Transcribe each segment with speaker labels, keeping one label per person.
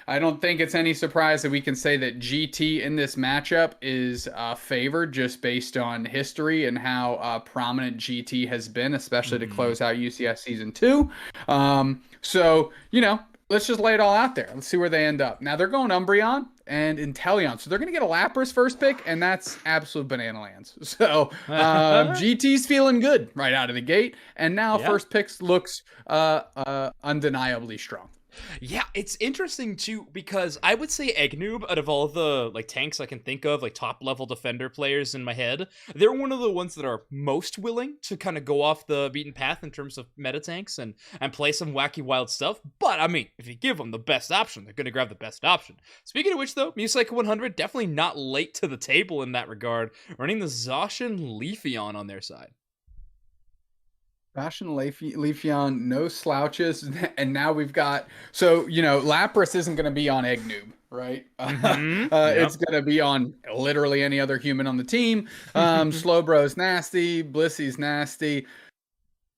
Speaker 1: I don't think it's any surprise that we can say that GT in this matchup is favored just based on history and how prominent GT has been, especially to
Speaker 2: Hmm.
Speaker 1: close out UCS Season 2. So, let's just lay it all out there. Let's see where they end up. Now, they're going Umbreon and Inteleon. So they're going to get a Lapras first pick, and that's absolute banana lands. So GT's feeling good right out of the gate. And now
Speaker 2: Yeah.
Speaker 1: first picks looks undeniably strong.
Speaker 2: Yeah, it's interesting too because I would say EggNoob, out of all the like tanks I can think of, like top level defender players in my head, they're one of the ones that are most willing to kind of go off the beaten path in terms of meta tanks and play some wacky wild stuff. But I mean, if you give them the best option, they're gonna grab the best option. Speaking of which, though, Mewtwo 100 definitely not late to the table in that regard, running the Zacian Leafeon on their side.
Speaker 1: Bastion Leafeon, no slouches, and now we've got Lapras isn't going to be on EggNoob, right?
Speaker 2: Mm-hmm.
Speaker 1: It's
Speaker 2: Yep.
Speaker 1: going to be on literally any other human on the team. Slowbro's nasty, Blissy's nasty,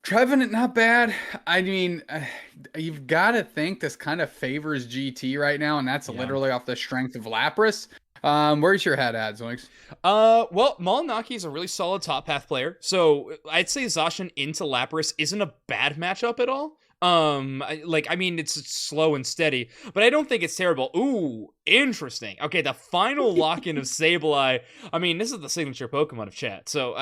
Speaker 1: Trevenant not bad. I mean, you've got to think this kind of favors GT right now, and that's
Speaker 2: Yeah.
Speaker 1: literally off the strength of Lapras. Where's your head at, Zoinks?
Speaker 2: Well, Mhalinaqi is a really solid top path player, so I'd say Zacian into Lapras isn't a bad matchup at all. I mean, it's slow and steady, but I don't think it's terrible. Ooh, interesting. Okay, the final lock-in of Sableye. I mean, this is the signature Pokemon of chat, so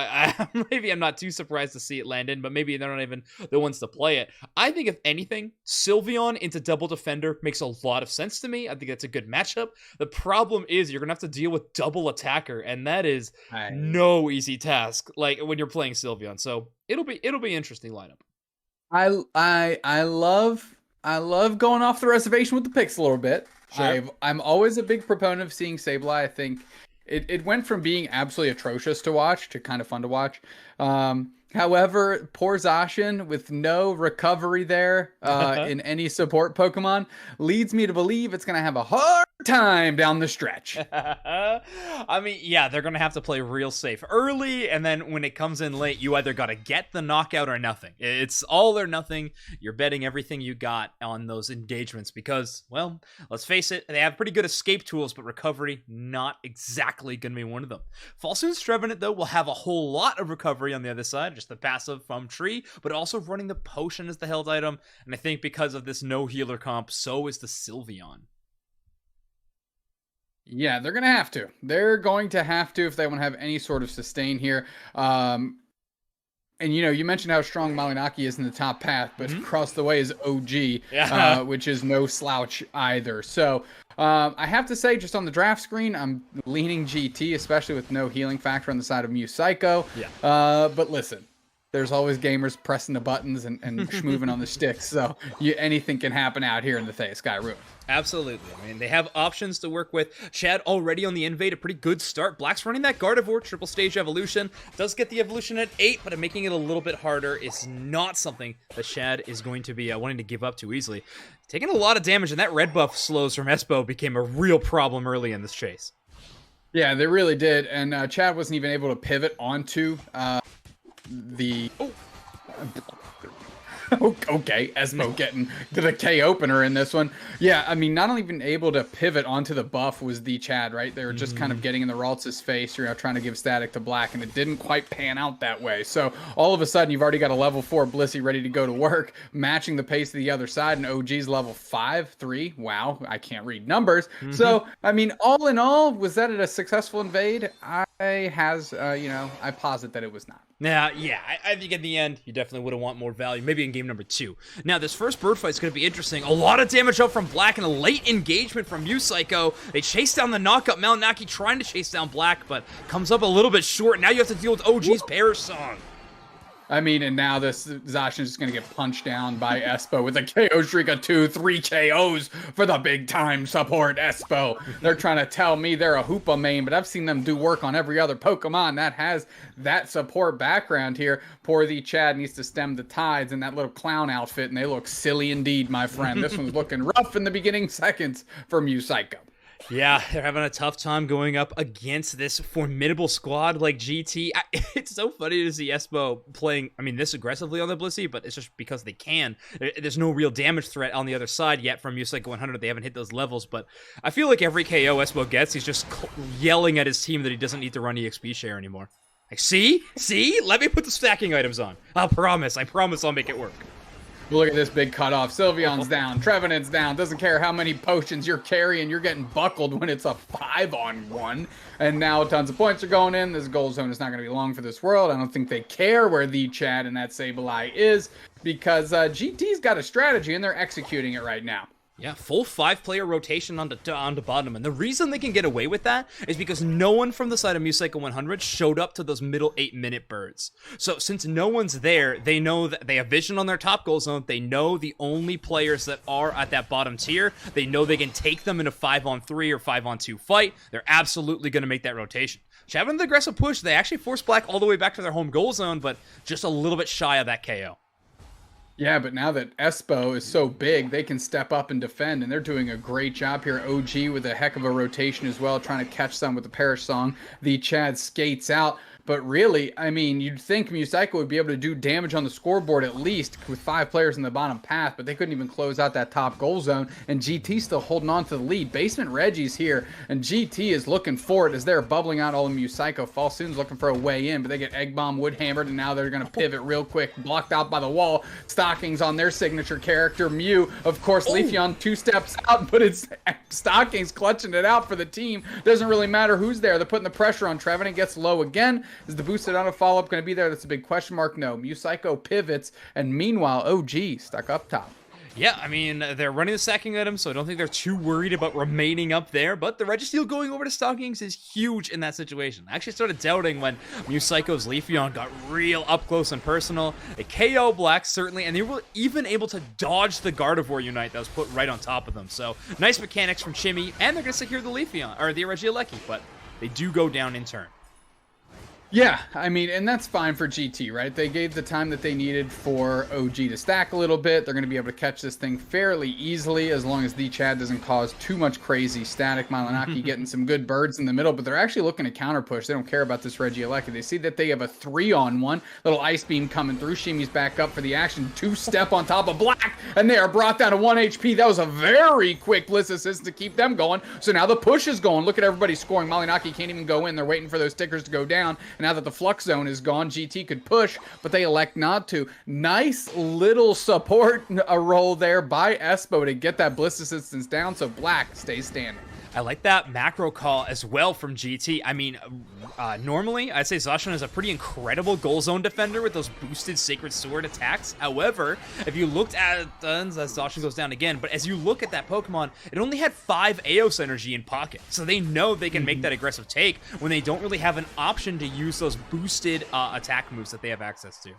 Speaker 2: maybe I'm not too surprised to see it land in, but maybe they're not even the ones to play it. I think, if anything, Sylveon into Double Defender makes a lot of sense to me. I think that's a good matchup. The problem is you're gonna have to deal with Double Attacker, and that is no easy task. Like when you're playing Sylveon, so it'll be interesting lineup.
Speaker 1: I love going off the reservation with the picks a little bit.
Speaker 2: Sure.
Speaker 1: I'm always a big proponent of seeing Sableye. I think it went from being absolutely atrocious to watch to kind of fun to watch. However, poor Zacian with no recovery there in any support Pokemon leads me to believe it's going to have a hard time down the stretch.
Speaker 2: I mean, yeah, they're gonna have to play real safe early, and then when it comes in late, you either gotta get the knockout or nothing. It's all or nothing. You're betting everything you got on those engagements because, well, let's face it, they have pretty good escape tools, but recovery not exactly gonna be one of them. Falsoon's Trevenant, though, will have a whole lot of recovery on the other side, just the passive from Tree, but also running the potion as the held item, and I think because of this no healer comp, so is the Sylveon.
Speaker 1: Yeah, they're going to have to. They're going to have to if they want to have any sort of sustain here. And you mentioned how strong Mhalinaqi is in the top path, but across the way is OG,
Speaker 2: Yeah.
Speaker 1: which is no slouch either. So I have to say, just on the draft screen, I'm leaning GT, especially with no healing factor on the side of Mew Psycho.
Speaker 2: Yeah.
Speaker 1: But listen, there's always gamers pressing the buttons and schmooving on the sticks. So anything can happen out here in the Skyrim.
Speaker 2: Absolutely. I mean, they have options to work with. Chad already on the invade, a pretty good start. Black's running that Gardevoir triple stage evolution. Does get the evolution at 8, but making it a little bit harder is not something that Chad is going to be wanting to give up too easily. Taking a lot of damage, and that red buff slows from Espo became a real problem early in this chase.
Speaker 1: Yeah, they really did. And Chad wasn't even able to pivot onto the... Oh. Okay, Espo getting to the K opener in this one. Yeah, I mean, not even able to pivot onto the buff was TheeeChad, right? They were just kind of getting in the Ralts' face, trying to give static to Black, and it didn't quite pan out that way. So all of a sudden, you've already got a level 4 Blissey ready to go to work, matching the pace of the other side, and OG's level 5, 3. Wow, I can't read numbers. So, I mean, all in all, was that a successful invade? I posit that it was not.
Speaker 2: Now, yeah, I think in the end, you definitely would have want more value, maybe in game number 2. Now, this first bird fight is going to be interesting. A lot of damage up from Black and a late engagement from Mew Psycho. They chase down the knockup. Mhalinaqi trying to chase down Black, but comes up a little bit short. Now you have to deal with OG's Perish Song.
Speaker 1: I mean, and now this Zacian is going to get punched down by Espo with a KO streak of 2, 3 KOs for the big time support Espo. They're trying to tell me they're a Hoopa main, but I've seen them do work on every other Pokemon that has that support background here. Poor TheeeChad needs to stem the tides in that little clown outfit, and they look silly indeed, my friend. This one's looking rough in the beginning seconds for Mew Psycho.
Speaker 2: Yeah, they're having a tough time going up against this formidable squad like GT. It's so funny to see Espo playing, I mean, this aggressively on the Blissey, but it's just because they can. There's no real damage threat on the other side yet from Mewtwo 100. They haven't hit those levels, but I feel like every KO Espo gets, he's just yelling at his team that he doesn't need to run EXP share anymore. Like, see? Let me put the stacking items on. I promise I'll make it work.
Speaker 1: Look at this big cutoff. Sylveon's down. Trevenant's down. Doesn't care how many potions you're carrying. You're getting buckled when it's a 5-on-1. And now tons of points are going in. This gold zone is not going to be long for this world. I don't think they care where TheeeChad and that Sableye is because GT's got a strategy and they're executing it right now.
Speaker 2: Yeah, full 5-player rotation on the bottom. And the reason they can get away with that is because no one from the side of Mewtwo 100 showed up to those middle 8-minute birds. So since no one's there, they know that they have vision on their top goal zone. They know the only players that are at that bottom tier. They know they can take them in a 5-on-3 or 5-on-2 fight. They're absolutely going to make that rotation. Having the aggressive push, they actually force Black all the way back to their home goal zone, but just a little bit shy of that KO.
Speaker 1: Yeah, but now that Espo is so big, they can step up and defend, and they're doing a great job here. OG with a heck of a rotation as well, trying to catch some with the Perish Song. TheeeChad skates out. But really, I mean, you'd think Mewtwo would be able to do damage on the scoreboard at least with 5 players in the bottom path, but they couldn't even close out that top goal zone, and GT still holding on to the lead. Basement Reggie's here, and GT is looking for it as they're bubbling out all of Mewtwo. Falsoon's looking for a way in, but they get Egg Bomb wood hammered, and now they're going to pivot real quick, blocked out by the wall. Stockings on their signature character, Mew. Of course, Leafeon 2 steps out, but it's Stockings clutching it out for the team. Doesn't really matter who's there. They're putting the pressure on Trevenant, gets low again. Is the boosted auto follow-up going to be there? That's a big question mark. No. Mewtwo pivots, and meanwhile, OG stuck up top.
Speaker 2: Yeah, I mean, they're running the stacking item, so I don't think they're too worried about remaining up there, but the Registeel going over to Stockings is huge in that situation. I actually started doubting when Mewtwo's Leafeon got real up close and personal. They KO Black, certainly, and they were even able to dodge the Gardevoir Unite that was put right on top of them. So, nice mechanics from Chimi, and they're going to secure the Leafeon, or the Regieleki, but they do go down in turn.
Speaker 1: Yeah, I mean, and that's fine for GT, right? They gave the time that they needed for OG to stack a little bit. They're going to be able to catch this thing fairly easily as long as TheeeChad doesn't cause too much crazy static. Mhalinaqi getting some good birds in the middle, but they're actually looking to counter push. They don't care about this Regieleki. They see that they have a 3-on-1. Little Ice Beam coming through. Shimi's back up for the action. 2-step on top of Black, and they are brought down to 1 HP. That was a very quick Bliss Assist to keep them going. So now the push is going. Look at everybody scoring. Mhalinaqi can't even go in. They're waiting for those stickers to go down. And now that the Flux Zone is gone, GT could push, but they elect not to. Nice little support role there by Espo to get that Bliss Assistance down, so Black stays standing.
Speaker 2: I like that macro call as well from GT. I mean, normally, I'd say Zacian is a pretty incredible goal zone defender with those boosted Sacred Sword attacks. However, if you looked at Zacian goes down again, but as you look at that Pokemon, it only had 5 Eos energy in pocket. So they know they can make that aggressive take when they don't really have an option to use those boosted attack moves that they have access to.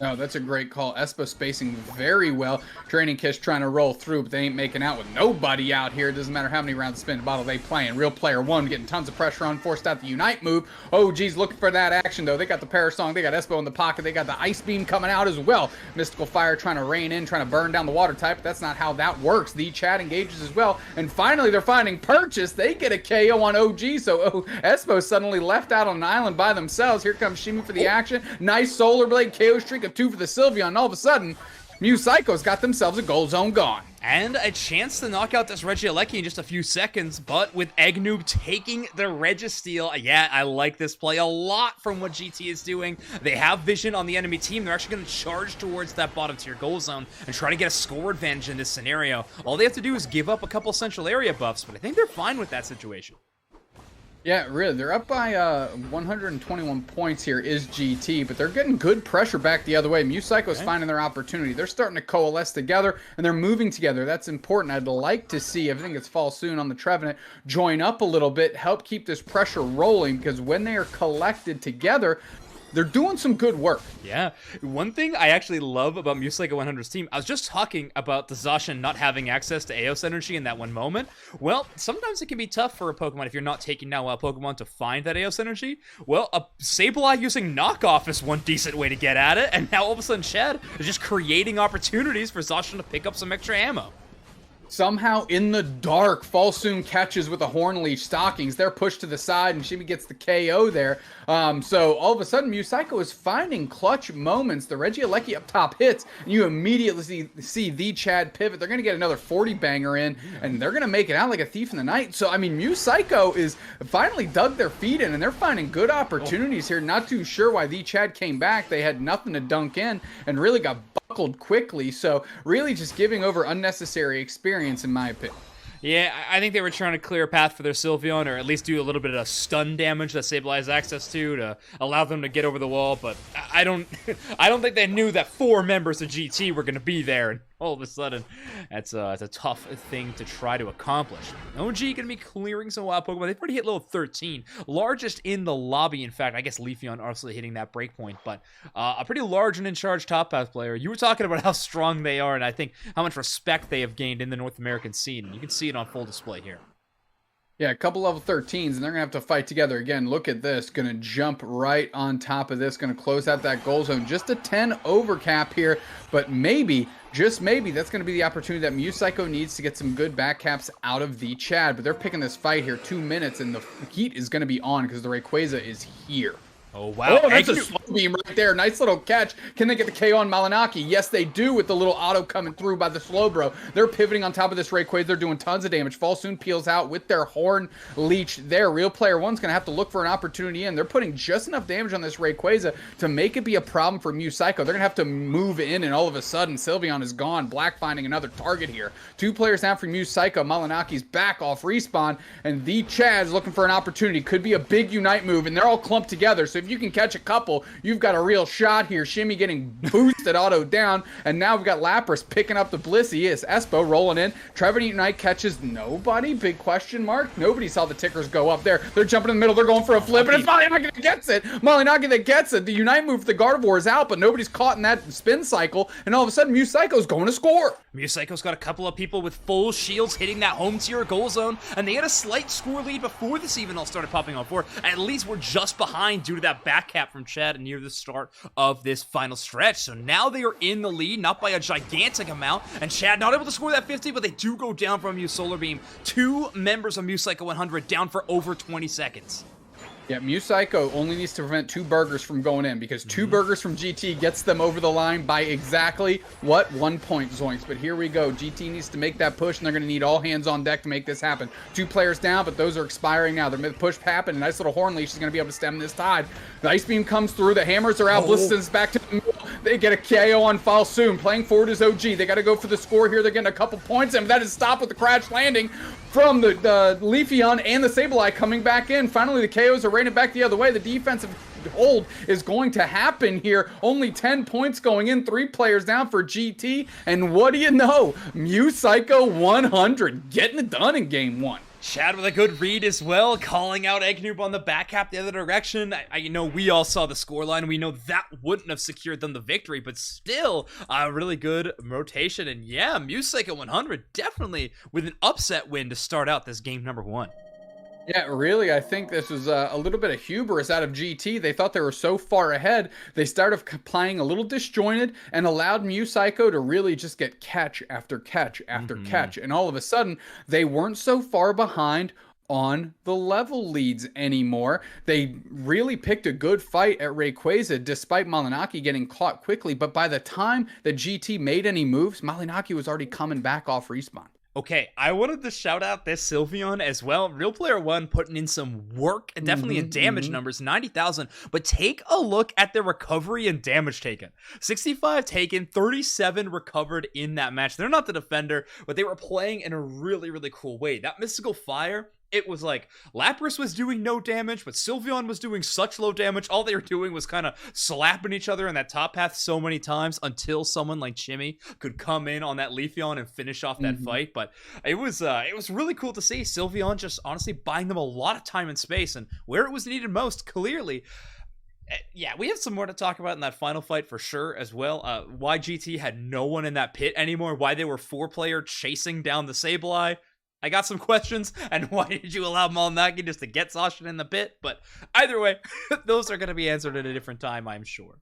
Speaker 1: Oh, that's a great call. Espo spacing very well. Training Kish trying to roll through, but they ain't making out with nobody out here. It doesn't matter how many rounds of spin bottle they playing. Real player 1 getting tons of pressure on, forced out the Unite move. Oh, geez, looking for that action, though. They got the Perish Song. They got Espo in the pocket. They got the Ice Beam coming out as well. Mystical Fire trying to rain in, trying to burn down the water type, but that's not how that works. TheeeChad engages as well. And finally, they're finding Purchase. They get a KO on OG, so Espo suddenly left out on an island by themselves. Here comes Chimi for the action. Nice Solar Blade KO streak of 2 for the Sylveon. And all of a sudden, Mewtwo's got themselves a gold zone gone.
Speaker 2: And a chance to knock out this Regieleki in just a few seconds, but with EggNoob taking the Registeel, yeah, I like this play a lot from what GT is doing. They have vision on the enemy team. They're actually going to charge towards that bottom tier goal zone and try to get a score advantage in this scenario. All they have to do is give up a couple central area buffs, but I think they're fine with that situation.
Speaker 1: Yeah, really, they're up by 121 points here is GT, but they're getting good pressure back the other way. Mewtwo's finding their opportunity. They're starting to coalesce together, and they're moving together. That's important. I'd like to see, I think it's Falsoon on the Trevenant, join up a little bit, help keep this pressure rolling, because when they are collected together, they're doing some good work.
Speaker 2: Yeah. One thing I actually love about Mewtwo 100's team, I was just talking about the Zacian not having access to Eos energy in that one moment. Well, sometimes it can be tough for a Pokemon if you're not taking now a Pokemon to find that Eos energy. Well, a Sableye using knockoff is one decent way to get at it, and now all of a sudden Chad is just creating opportunities for Zacian to pick up some extra ammo.
Speaker 1: Somehow in the dark, Falsoon catches with a Horn Leech Stockings. They're pushed to the side, and Chimi gets the KO there. So all of a sudden, Mewtwo is finding clutch moments. The Regieleki up top hits, and you immediately see TheeeChad pivot. They're going to get another 40 banger in, and they're going to make it out like a thief in the night. So, I mean, Mewtwo is finally dug their feet in, and they're finding good opportunities here. Not too sure why TheeeChad came back. They had nothing to dunk in, and really got buckled quickly. So, really just giving over unnecessary experience, in my opinion.
Speaker 2: Yeah, I think they were trying to clear a path for their Sylveon, or at least do a little bit of stun damage that Sable has access to allow them to get over the wall. But I don't think they knew that 4 members of GT were going to be there, and all of a sudden, it's a tough thing to try to accomplish. OG going to be clearing some wild Pokemon. They've already hit level 13, largest in the lobby. In fact, I guess Leafeon also hitting that breakpoint, but a pretty large and in charge top path player. You were talking about how strong they are, and I think how much respect they have gained in the North American scene, and you can see it on full display here.
Speaker 1: Yeah, a couple level 13s, and they're going to have to fight together. Again, look at this. Going to jump right on top of this. Going to close out that goal zone. Just a 10 overcap here, but maybe, just maybe, that's going to be the opportunity that Mewtwo needs to get some good back caps out of TheeeChad. But they're picking this fight here 2 minutes, and the heat is going to be on because the Rayquaza is here.
Speaker 2: Oh, wow.
Speaker 1: Oh, that's a slow beam right there. Nice little catch. Can they get the KO on Mhalinaqi? Yes, they do with the little auto coming through by the Slowbro. They're pivoting on top of this Rayquaza. They're doing tons of damage. Falsoon peels out with their Horn Leech there. Real Player One's going to have to look for an opportunity in. They're putting just enough damage on this Rayquaza to make it be a problem for Mewtwo. They're going to have to move in, and all of a sudden, Sylveon is gone. Black finding another target here. 2 players down for Mewtwo. Mhalinaki's back off respawn, and TheeeChad's looking for an opportunity. Could be a big Unite move, and they're all clumped together, so if you can catch a couple, you've got a real shot here. Chimi getting boosted auto down, and now we've got Lapras picking up the Blissey. Yes, Espo rolling in. Trevor Unite catches nobody. Big question mark. Nobody saw the tickers go up there. They're jumping in the middle. They're going for a flip, and it's Mhalinaqi that gets it. Mhalinaqi that gets it. The Unite move for the Gardevoir is out, but nobody's caught in that spin cycle, and all of a sudden Mewtwo's going to score.
Speaker 2: Mewtwo's got a couple of people with full shields hitting that home tier goal zone, and they had a slight score lead before this even all started popping on board. At least we're just behind due to that back cap from Chad near the start of this final stretch. So now they are in the lead, not by a gigantic amount, and Chad not able to score that 50, but they do go down from Mew Solar Beam. 2 members of Mewtwo 100 down for over 20 seconds.
Speaker 1: Yeah, Mewtwo only needs to prevent 2 burgers from going in, because 2 burgers from GT gets them over the line by exactly, what? 1 point, Zoinks. But here we go. GT needs to make that push, and they're going to need all hands on deck to make this happen. 2 players down, but those are expiring now. They're push happen. A nice little Horn Leash is going to be able to stem this tide. The Ice Beam comes through. The hammers are out. Blisson's back to the middle. They get a KO on Falsoon. Playing forward is OG. They got to go for the score here. They're getting a couple points, and that is stopped with the crash landing from the Leafeon and the Sableye coming back in. Finally, the KOs are rated back the other way. The defensive hold is going to happen here. Only 10 points going in. 3 players down for GT. And what do you know? Mewtwo 100 getting it done in game 1.
Speaker 2: Chad with a good read as well, calling out EggNoob on the back half the other direction. I know we all saw the scoreline. We know that wouldn't have secured them the victory, but still a really good rotation. And yeah, Mewtwo 100 definitely with an upset win to start out this game number 1.
Speaker 1: Yeah, really, I think this was a little bit of hubris out of GT. They thought they were so far ahead, they started playing a little disjointed and allowed Mewtwo to really just get catch after catch after catch. And all of a sudden, they weren't so far behind on the level leads anymore. They really picked a good fight at Rayquaza despite Mhalinaqi getting caught quickly. But by the time that GT made any moves, Mhalinaqi was already coming back off respawn.
Speaker 2: Okay, I wanted to shout out this Sylveon as well. Real Player One putting in some work, and definitely in damage numbers, 90,000. But take a look at their recovery and damage taken. 65 taken, 37 recovered in that match. They're not the defender, but they were playing in a really, really cool way. That Mystical Fire, it was like Lapras was doing no damage, but Sylveon was doing such low damage. All they were doing was kind of slapping each other in that top path so many times until someone like Chimi could come in on that Leafeon and finish off that fight. But it was really cool to see Sylveon just honestly buying them a lot of time and space, and where it was needed most, clearly. Yeah, we have some more to talk about in that final fight for sure as well. Why GT had no one in that pit anymore, why they were 4-player chasing down the Sableye. I got some questions, and why did you allow Mhalinaqi just to get Zacian in the pit? But either way, those are going to be answered at a different time, I'm sure.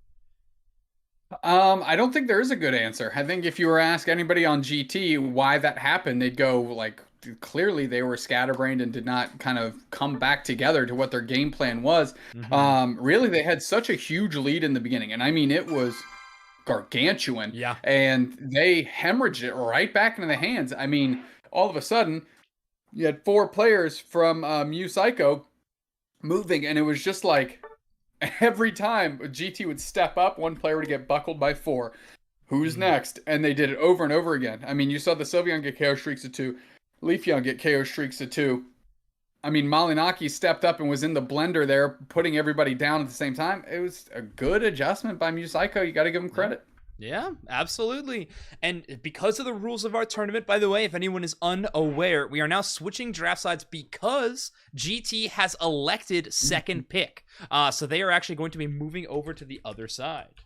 Speaker 1: I don't think there is a good answer. I think if you were ask anybody on GT why that happened, they'd go like clearly they were scatterbrained and did not kind of come back together to what their game plan was. Really, they had such a huge lead in the beginning, and I mean it was gargantuan.
Speaker 2: Yeah.
Speaker 1: And they hemorrhaged it right back into the hands. I mean, all of a sudden, you had 4 players from Mew Psycho moving, and it was just like every time GT would step up, one player would get buckled by 4. Who's next? And they did it over and over again. I mean, you saw the Sylveon get KO streaks of 2, Leafeon get KO streaks of 2. I mean, Mhalinaqi stepped up and was in the blender there, putting everybody down at the same time. It was a good adjustment by Mew Psycho. You got to give him credit.
Speaker 2: Yeah, absolutely. And because of the rules of our tournament, by the way, if anyone is unaware, we are now switching draft sides because GT has elected second pick. So they are actually going to be moving over to the other side.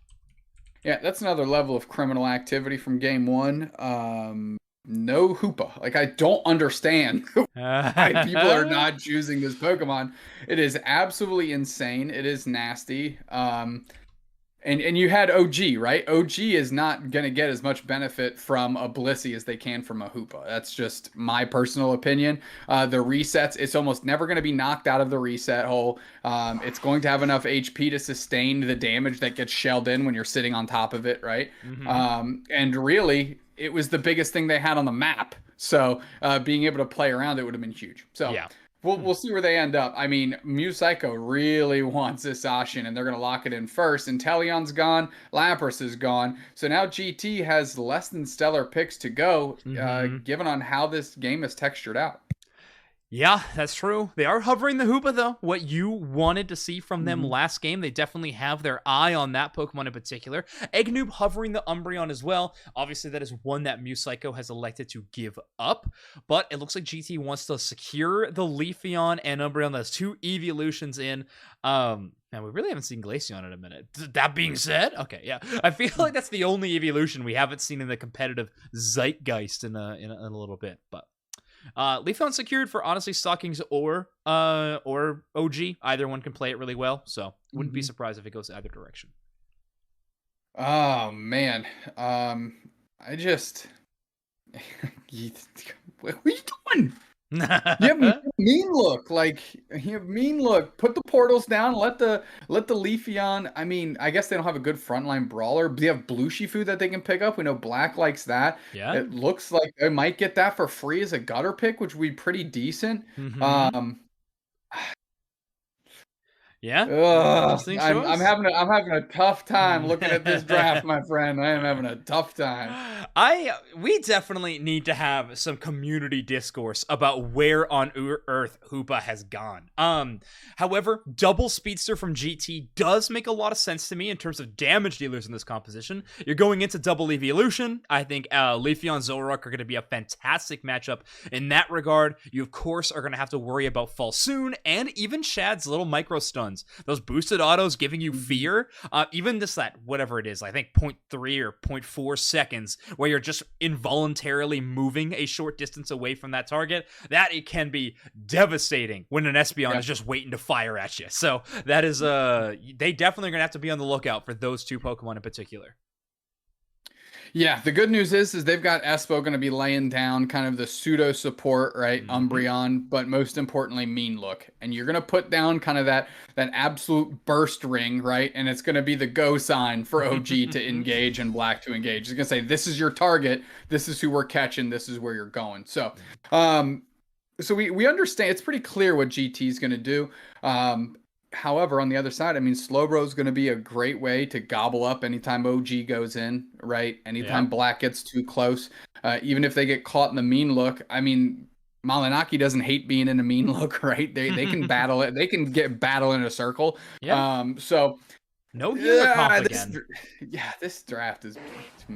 Speaker 1: Yeah, that's another level of criminal activity from game 1. No Hoopa. Like, I don't understand why people are not choosing this Pokemon. It is absolutely insane. It is nasty. And you had OG, right? OG is not going to get as much benefit from a Blissey as they can from a Hoopa. That's just my personal opinion. The resets, it's almost never going to be knocked out of the reset hole. It's going to have enough HP to sustain the damage that gets shelled in when you're sitting on top of it, right? And really, it was the biggest thing they had on the map. So being able to play around it would have been huge. So yeah. We'll see where they end up. I mean, Mew Psycho really wants this Zacian, and they're going to lock it in first. And Teleon's gone. Lapras is gone. So now GT has less than stellar picks to go, given on how this game is textured out.
Speaker 2: Yeah, that's true. They are hovering the Hoopa, though. What you wanted to see from them last game, they definitely have their eye on that Pokemon in particular. EggNoob hovering the Umbreon as well. Obviously, that is one that Mew Psycho has elected to give up. But it looks like GT wants to secure the Leafeon and Umbreon. That's 2 evolutions in. Man, we really haven't seen Glaceon in a minute. That being said, okay, yeah. I feel like that's the only evolution we haven't seen in the competitive zeitgeist in a little bit, but... Leafeon secured for honestly Stockings or OG. Either one can play it really well, so wouldn't be surprised if it goes either direction.
Speaker 1: Oh man, I just what are you doing? You have mean look, like you have mean look. Put the portals down. Let the Leafeon. I mean, I guess they don't have a good frontline brawler. They have Blue Shifu that they can pick up. We know Black likes that.
Speaker 2: Yeah,
Speaker 1: it looks like they might get that for free as a gutter pick, which would be pretty decent.
Speaker 2: Yeah,
Speaker 1: I'm having a tough time looking at this draft, my friend. I am having a tough time.
Speaker 2: We definitely need to have some community discourse about where on Earth Hoopa has gone. However, double speedster from GT does make a lot of sense to me in terms of damage dealers in this composition. You're going into double evolution. I think Leafeon Zoroark are going to be a fantastic matchup in that regard. You of course are going to have to worry about Falsoon and even Shad's little micro stun. Those boosted autos giving you fear, even just that, whatever it is, I think 0.3 or 0.4 seconds, where you're just involuntarily moving a short distance away from that target, that it can be devastating when an Espeon is just waiting to fire at you. So that is, they definitely are going to have to be on the lookout for those 2 Pokemon in particular.
Speaker 1: Yeah, the good news is they've got Espo going to be laying down kind of the pseudo support, right? Umbreon, but most importantly, mean look. And you're going to put down kind of that absolute burst ring, right? And it's going to be the go sign for OG to engage and Black to engage. It's going to say, this is your target. This is who we're catching. This is where you're going. So, so we understand. It's pretty clear what GT is going to do. However, on the other side, I mean, Slowbro is going to be a great way to gobble up anytime OG goes in, right? Anytime Black gets too close, even if they get caught in the mean look. I mean, Mhalinaqi doesn't hate being in a mean look, right? They can battle it. They can get battle in a circle.
Speaker 2: Yeah.
Speaker 1: So
Speaker 2: no healer comp again.
Speaker 1: This draft is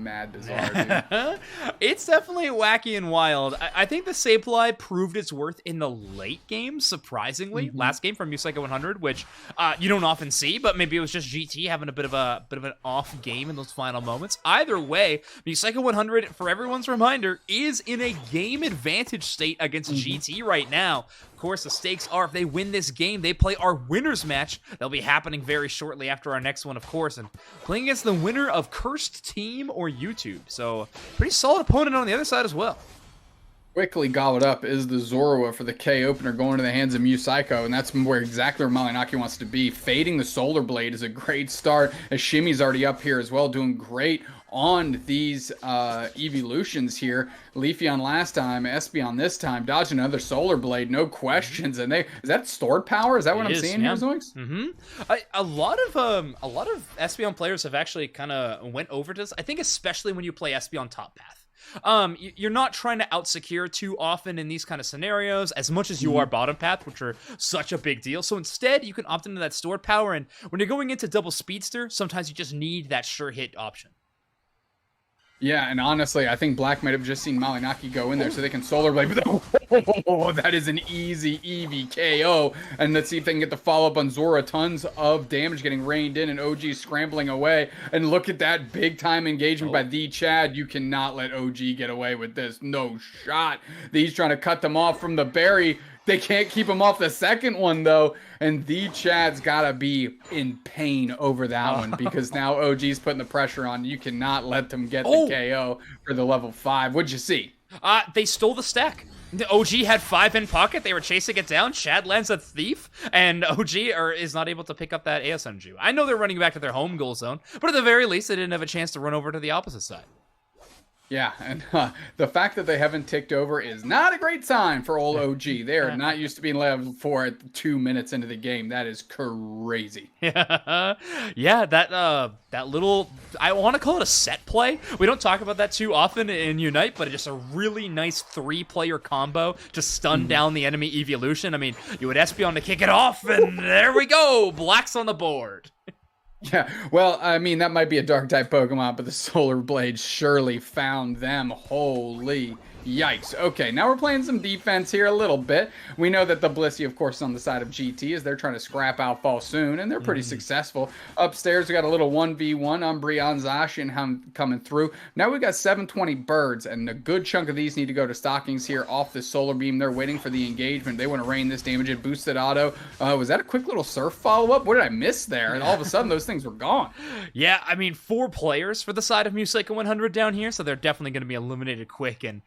Speaker 1: mad bizarre, dude.
Speaker 2: It's definitely wacky and wild. I think the Sableye proved its worth in the late game, surprisingly. Last game from Mewtwo 100, which you don't often see, but maybe it was just GT having a bit of an off game in those final moments. Either way, Mewtwo 100, for everyone's reminder, is in a game advantage state against GT right now. Of course, the stakes are if they win this game, they play our winners match. That'll be happening very shortly after our next one, of course, and playing against the winner of Cursed Team or YouTube. So, pretty solid opponent on the other side as well.
Speaker 1: Quickly gobbled up is the Zorua for the K opener going to the hands of Mewtwo, and that's exactly where Mhalinaqi wants to be. Fading the Solar Blade is a great start, as Chimi's already up here as well, doing great on these evolutions here. Leafeon last time, Espeon this time, dodging another Solar Blade, no questions. And is that stored power? Is that what I'm seeing here, Zoinks?
Speaker 2: A lot of Espeon players have actually kind of went over to this. I think especially when you play Espeon top path. You're not trying to out-secure too often in these kind of scenarios as much as you are bottom path, which are such a big deal. So instead, you can opt into that stored power, and when you're going into double speedster, sometimes you just need that sure hit option.
Speaker 1: Yeah, and honestly, I think Black might have just seen Mhalinaqi go in there so they can Solar Blade. But that is an easy Eevee KO. And let's see if they can get the follow-up on Zora. Tons of damage getting rained in, and OG scrambling away. And look at that big-time engagement by TheeeChad. You cannot let OG get away with this. No shot. He's trying to cut them off from the berry. They can't keep him off the second one, though. And TheeeChad's got to be in pain over that one because now OG's putting the pressure on. You cannot let them get the KO for the level 5. What'd you see?
Speaker 2: They stole the stack. The OG had 5 in pocket. They were chasing it down. Chad lands a Thief, and OG is not able to pick up that ASM Jew. I know they're running back to their home goal zone, but at the very least, they didn't have a chance to run over to the opposite side.
Speaker 1: Yeah, and the fact that they haven't ticked over is not a great sign for old OG. They are not used to being level 4 at 2 minutes into the game. That is crazy.
Speaker 2: Yeah, that little, I want to call it a set play. We don't talk about that too often in Unite, but it's just a really nice 3-player combo to stun down the enemy evolution. I mean, you would Espeon to kick it off, and there we go. Black's on the board.
Speaker 1: Yeah, well, I mean, that might be a Dark-type Pokemon, but the Solar Blade surely found them. Holy yikes. Okay, now we're playing some defense here a little bit. We know that the Blissey, of course, is on the side of GT as they're trying to scrap out Falsoon, and they're pretty successful. Upstairs, we got a little 1v1 Umbreon Zacian coming through. Now we got 720 birds, and a good chunk of these need to go to Stockings here off the Solar Beam. They're waiting for the engagement. They want to rain this damage in. Boosted auto. Was that a quick little Surf follow-up? What did I miss there? And all of a sudden, those things were gone.
Speaker 2: Yeah, I mean, 4 players for the side of Mewtwo 100 down here, so they're definitely going to be eliminated quick, and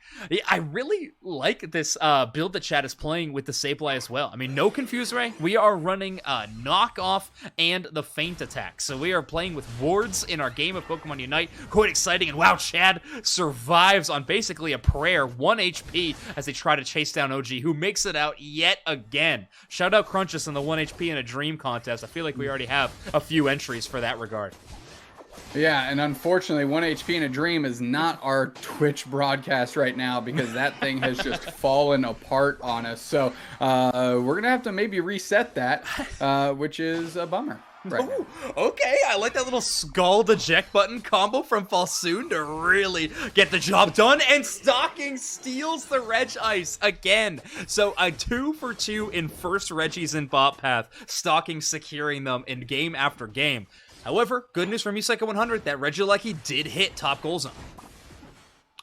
Speaker 2: I really like this build that Chad is playing with the Sableye as well. I mean, no Confuse Ray. We are running Knockoff and the Feint Attack. So we are playing with wards in our game of Pokemon Unite. Quite exciting. And wow, Chad survives on basically a prayer, 1 HP, as they try to chase down OG, who makes it out yet again. Shout out Crunchus in the 1 HP in a Dream contest. I feel like we already have a few entries for that regard.
Speaker 1: Yeah, and unfortunately, 1 HP in a Dream is not our Twitch broadcast right now because that thing has just fallen apart on us. So we're going to have to maybe reset that, which is a bummer. Right.
Speaker 2: Ooh, okay, I like that little Scald eject button combo from Falsoon to really get the job done, and Stockings steals the Reg Ice again. So a 2 for 2 in first Reggies in bot path, Stockings securing them in game after game. However, good news for Mewtwo 100, that Regieleki did hit top goal zone.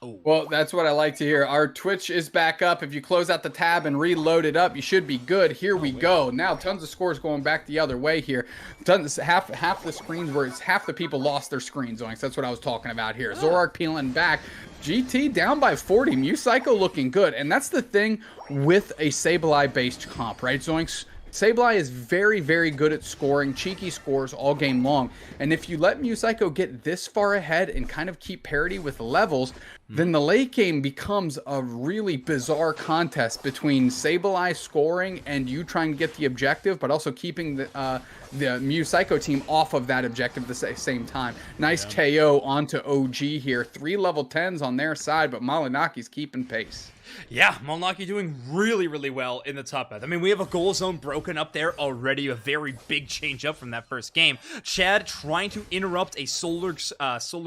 Speaker 2: Ooh.
Speaker 1: Well, that's what I like to hear. Our Twitch is back up. If you close out the tab and reload it up, you should be good. Here we go. Now, tons of scores going back the other way here. Half the screens where it's half the people lost their screens. Zoinks. That's what I was talking about here. Zoroark peeling back. GT down by 40. Mewtwo looking good. And that's the thing with a Sableye-based comp, right, Zoinks? Sableye is very, very good at scoring, cheeky scores all game long. And if you let Mewtwo get this far ahead and kind of keep parity with levels, then the late game becomes a really bizarre contest between Sableye scoring and you trying to get the objective, but also keeping the Mewtwo team off of that objective at the same time. Nice KO onto OG here. 3 level 10s on their side, but Mhalinaqi's keeping pace.
Speaker 2: Yeah, Mhalinaqi doing really, really well in the top path. I mean, we have a goal zone broken up there already, a very big change up from that first game. Chad trying to interrupt a solar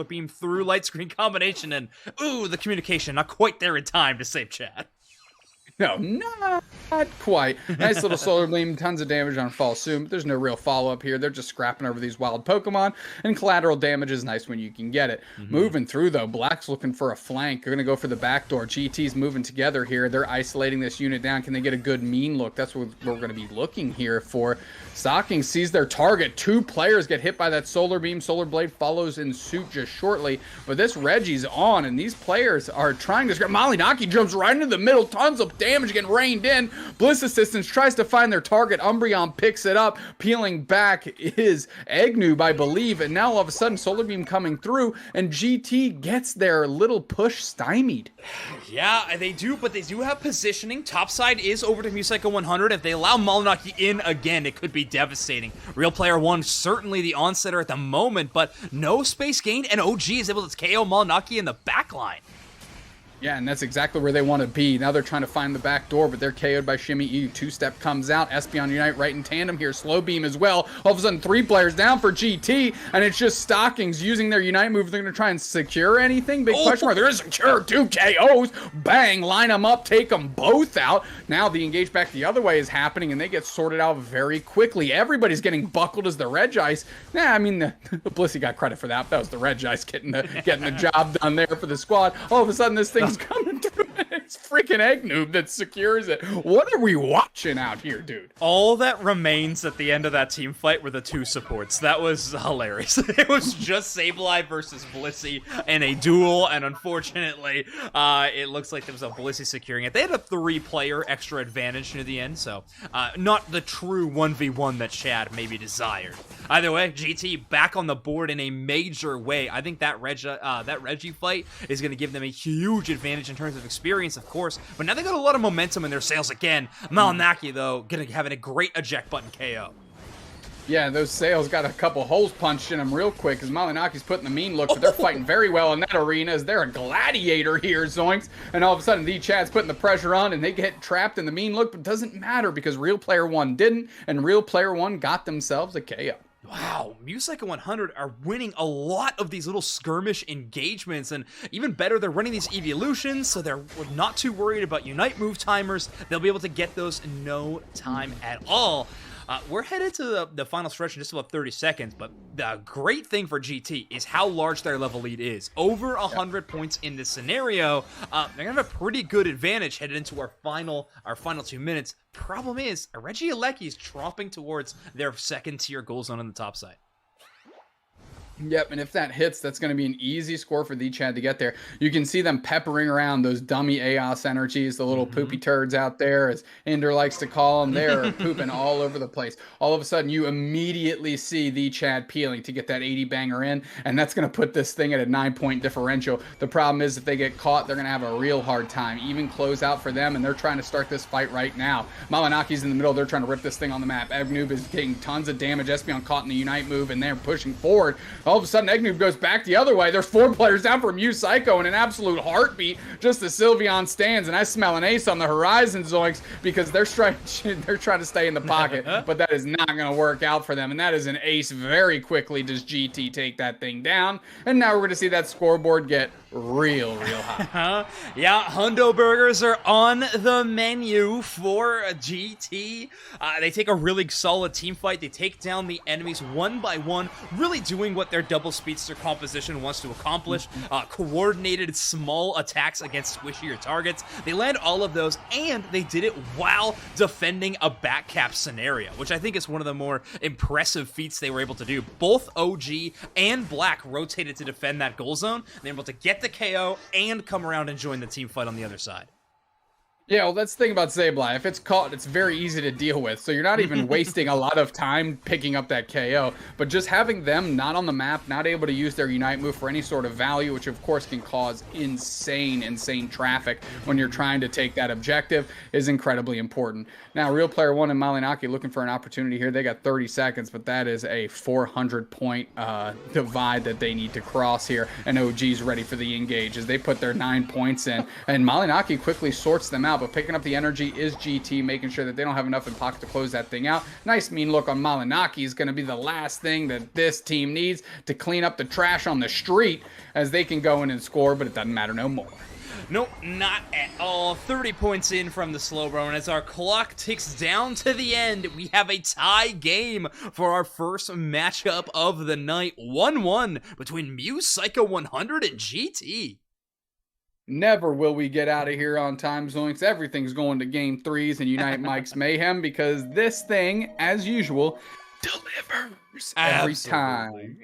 Speaker 2: beam through light screen combination, and ooh, the communication not quite there in time to save Chad.
Speaker 1: No, not quite. Nice little solar beam, tons of damage on Falsoon, but there's no real follow-up here. They're just scrapping over these wild Pokemon, and collateral damage is nice when you can get it. Moving through, though, Black's looking for a flank. They're going to go for the back door. GT's moving together here. They're isolating this unit down. Can they get a good mean look? That's what we're going to be looking here for. Stockings sees their target. 2 players get hit by that solar beam. Solar Blade follows in suit just shortly, but this Reggie's on, and these players are trying to scrap. Mhalinaqi jumps right into the middle. Tons of damage getting rained in. Bliss Assistance tries to find their target. Umbreon picks it up. Peeling back is EggNoob, I believe, and now all of a sudden Solar Beam coming through, and GT gets their little push stymied.
Speaker 2: Yeah, they do, but they do have positioning. Topside is over to Mewtwo 100. If they allow Mhalinaqi in again, it could be devastating. Real Player 1 certainly the onsetter at the moment, but no space gained, and OG is able to KO Mhalinaqi in the backline.
Speaker 1: Yeah, and that's exactly where they want to be. Now they're trying to find the back door, but they're KO'd by Chimi. Two-step comes out. Espeon Unite right in tandem here. Slow Beam as well. All of a sudden, 3 players down for GT, and it's just Stockings using their Unite move. They're going to try and secure anything? Big question mark. There is secure. 2 KOs. Bang. Line them up. Take them both out. Now the engage back the other way is happening, and they get sorted out very quickly. Everybody's getting buckled as the Regice. Nah, I mean, the Blissey got credit for that. That was the Regice getting the job done there for the squad. All of a sudden, this thing's coming through. It's freaking EggNoob that secures it. What are we watching out here, dude?
Speaker 2: All that remains at the end of that team fight were the 2 supports. That was hilarious. It was just Sableye versus Blissey in a duel, and unfortunately, it looks like there was a Blissey securing it. They had a 3-player extra advantage near the end, so not the true 1v1 that Chad maybe desired. Either way, GT back on the board in a major way. I think that Reggie fight is going to give them a huge advantage in terms of experience, of course, but now they got a lot of momentum in their sails again. Mhalinaqi, though, having a great eject button KO.
Speaker 1: Yeah, those sails got a couple holes punched in them real quick as Malinaki's putting the mean look, but they're fighting very well in that arena as they're a gladiator here, Zoinks. And all of a sudden, TheeeChad's putting the pressure on and they get trapped in the mean look, but it doesn't matter because Real Player 1 didn't, and Real Player 1 got themselves a KO.
Speaker 2: Wow, Mewtwo 100 are winning a lot of these little skirmish engagements, and even better, they're running these evolutions, so they're not too worried about Unite move timers. They'll be able to get those in no time at all. We're headed to the final stretch in just about 30 seconds, but the great thing for GT is how large their level lead is. Over 100 points in this scenario. They're going to have a pretty good advantage headed into our final 2 minutes. Problem is, Regieleki is tromping towards their second tier goal zone on the top side.
Speaker 1: Yep, and if that hits, that's going to be an easy score for TheeeChad to get there. You can see them peppering around those dummy AOS energies, the little poopy turds out there, as Ender likes to call them. They're pooping all over the place. All of a sudden, you immediately see TheeeChad peeling to get that 80 banger in, and that's going to put this thing at a 9-point differential. The problem is if they get caught, they're going to have a real hard time. Even close out for them, and they're trying to start this fight right now. Mhalinaqi's in the middle. They're trying to rip this thing on the map. EggNoob is taking tons of damage. Espeon caught in the Unite move, and they're pushing forward. All of a sudden, EggNoob goes back the other way. There's 4 players down for Mewtwo in an absolute heartbeat. Just as Sylveon stands, and I smell an ace on the horizon, Zoinks, because they're trying to stay in the pocket, but that is not going to work out for them, and that is an ace very quickly. Does GT take that thing down? And now we're going to see that scoreboard get real high.
Speaker 2: Yeah, Hundo Burgers are on the menu for GT. They take a really solid team fight. They take down the enemies one by one, really doing what their double speedster composition wants to accomplish. Coordinated small attacks against squishier targets. They land all of those, and they did it while defending a back cap scenario, which I think is one of the more impressive feats they were able to do. Both OG and Black rotated to defend that goal zone. They were able to get the KO and come around and join the team fight on the other side.
Speaker 1: Yeah, well, that's the thing about Sableye. If it's caught, it's very easy to deal with. So you're not even wasting a lot of time picking up that KO. But just having them not on the map, not able to use their Unite move for any sort of value, which of course can cause insane traffic when you're trying to take that objective, is incredibly important. Now, Real Player 1 and Mhalinaqi looking for an opportunity here. They got 30 seconds, but that is a 400-point divide that they need to cross here. And OG's ready for the engage as they put their 9 points in. And Mhalinaqi quickly sorts them out. But picking up the energy is GT, making sure that they don't have enough in pocket to close that thing out. Nice mean look on Mhalinaqi is going to be the last thing that this team needs to clean up the trash on the street, as they can go in and score, but it doesn't matter no more.
Speaker 2: Nope, not at all. 30 points in from the Slowbro, and as our clock ticks down to the end, we have a tie game for our first matchup of the night. 1-1 between Mewtwo X and GT.
Speaker 1: Never will we get out of here on time zoinks. Everything's going to game 3s and Unite Mike's Mayhem, because this thing, as usual, delivers every time.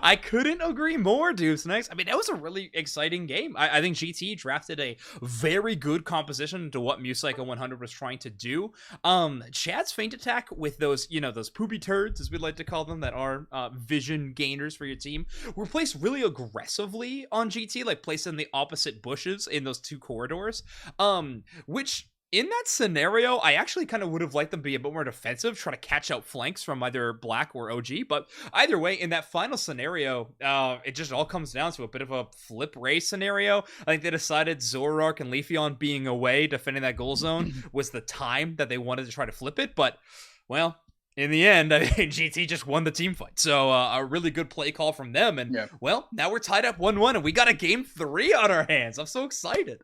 Speaker 2: I couldn't agree more, Deuce Next. I mean, that was a really exciting game. I think GT drafted a very good composition to what Mewtwo X was trying to do. Chad's feint attack with those, those poopy turds, as we like to call them, that are vision gainers for your team, were placed really aggressively on GT, like placed in the opposite bushes in those 2 corridors, which... in that scenario, I actually kind of would have liked them to be a bit more defensive, try to catch out flanks from either Black or OG. But either way, in that final scenario, it just all comes down to a bit of a flip race scenario. I think they decided Zoroark and Leafeon being away, defending that goal zone, was the time that they wanted to try to flip it. But, well... in the end, I mean, GT just won the team fight. So a really good play call from them. And, well, now we're tied up 1-1, and we got a game 3 on our hands. I'm so excited.